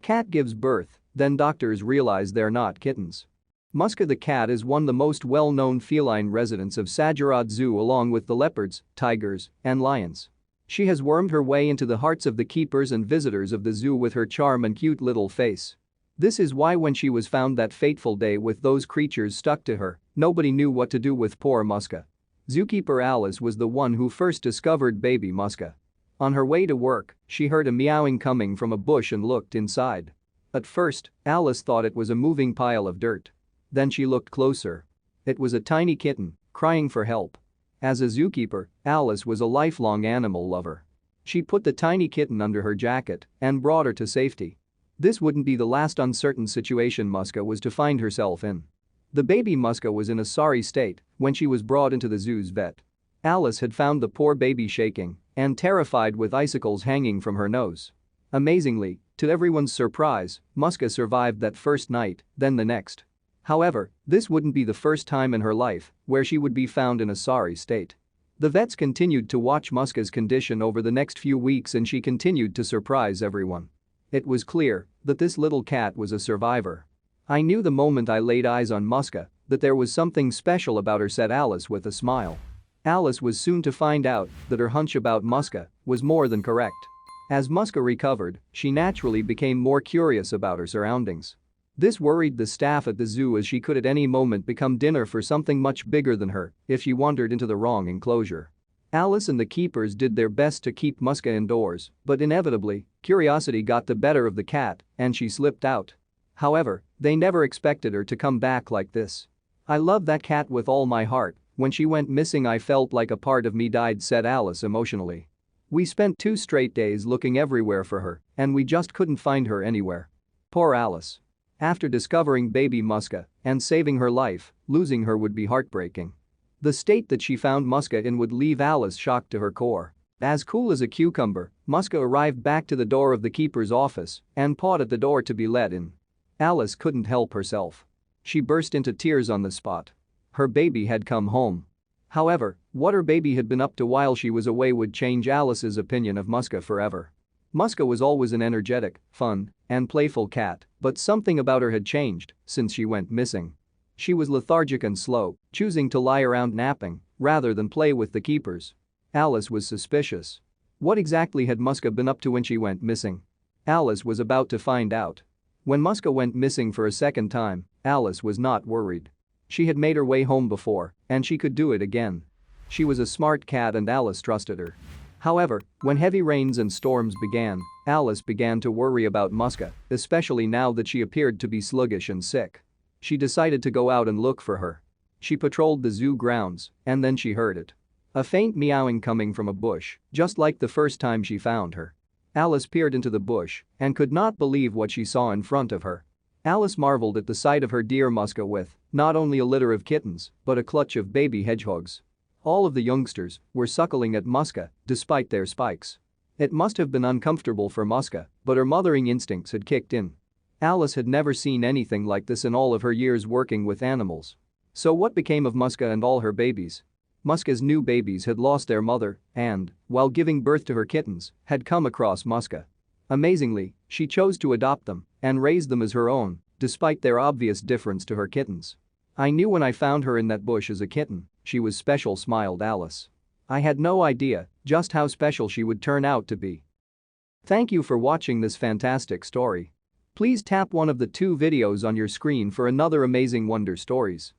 Cat gives birth, then doctors realize they're not kittens. Muska the cat is one of the most well-known feline residents of Sadgorod Zoo along with the leopards, tigers, and lions. She has wormed her way into the hearts of the keepers and visitors of the zoo with her charm and cute little face. This is why when she was found that fateful day with those creatures stuck to her, nobody knew what to do with poor Muska. Zookeeper Alice was the one who first discovered baby Muska. On her way to work, she heard a meowing coming from a bush and looked inside. At first, Alice thought it was a moving pile of dirt. Then she looked closer. It was a tiny kitten, crying for help. As a zookeeper, Alice was a lifelong animal lover. She put the tiny kitten under her jacket and brought her to safety. This wouldn't be the last uncertain situation Muska was to find herself in. The baby Muska was in a sorry state when she was brought into the zoo's vet. Alice had found the poor baby shaking and terrified with icicles hanging from her nose. Amazingly, to everyone's surprise, Muska survived that first night, then the next. However, this wouldn't be the first time in her life where she would be found in a sorry state. The vets continued to watch Muska's condition over the next few weeks and she continued to surprise everyone. It was clear that this little cat was a survivor. "I knew the moment I laid eyes on Muska that there was something special about her," said Alice with a smile. Alice was soon to find out that her hunch about Muska was more than correct. As Muska recovered, she naturally became more curious about her surroundings. This worried the staff at the zoo as she could at any moment become dinner for something much bigger than her if she wandered into the wrong enclosure. Alice and the keepers did their best to keep Muska indoors, but inevitably, curiosity got the better of the cat and she slipped out. However, they never expected her to come back like this. "I love that cat with all my heart. When she went missing I felt like a part of me died," said Alice emotionally. "We spent 2 straight days looking everywhere for her and we just couldn't find her anywhere." Poor Alice. After discovering baby Muska and saving her life, losing her would be heartbreaking. The state that she found Muska in would leave Alice shocked to her core. As cool as a cucumber, Muska arrived back to the door of the keeper's office and pawed at the door to be let in. Alice couldn't help herself. She burst into tears on the spot. Her baby had come home. However, what her baby had been up to while she was away would change Alice's opinion of Muska forever. Muska was always an energetic, fun, and playful cat, but something about her had changed since she went missing. She was lethargic and slow, choosing to lie around napping rather than play with the keepers. Alice was suspicious. What exactly had Muska been up to when she went missing? Alice was about to find out. When Muska went missing for a second time, Alice was not worried. She had made her way home before, and she could do it again. She was a smart cat and Alice trusted her. However, when heavy rains and storms began, Alice began to worry about Muska, especially now that she appeared to be sluggish and sick. She decided to go out and look for her. She patrolled the zoo grounds, and then she heard it. A faint meowing coming from a bush, just like the first time she found her. Alice peered into the bush and could not believe what she saw in front of her. Alice marveled at the sight of her dear Muska with not only a litter of kittens, but a clutch of baby hedgehogs. All of the youngsters were suckling at Muska despite their spikes. It must have been uncomfortable for Muska, but her mothering instincts had kicked in. Alice had never seen anything like this in all of her years working with animals. So what became of Muska and all her babies? Muska's new babies had lost their mother and, while giving birth to her kittens, had come across Muska. Amazingly, she chose to adopt them and raise them as her own, despite their obvious difference to her kittens. "I knew when I found her in that bush as a kitten, she was special," smiled Alice. "I had no idea just how special she would turn out to be." Thank you for watching this fantastic story. Please tap one of the 2 videos on your screen for another amazing wonder stories.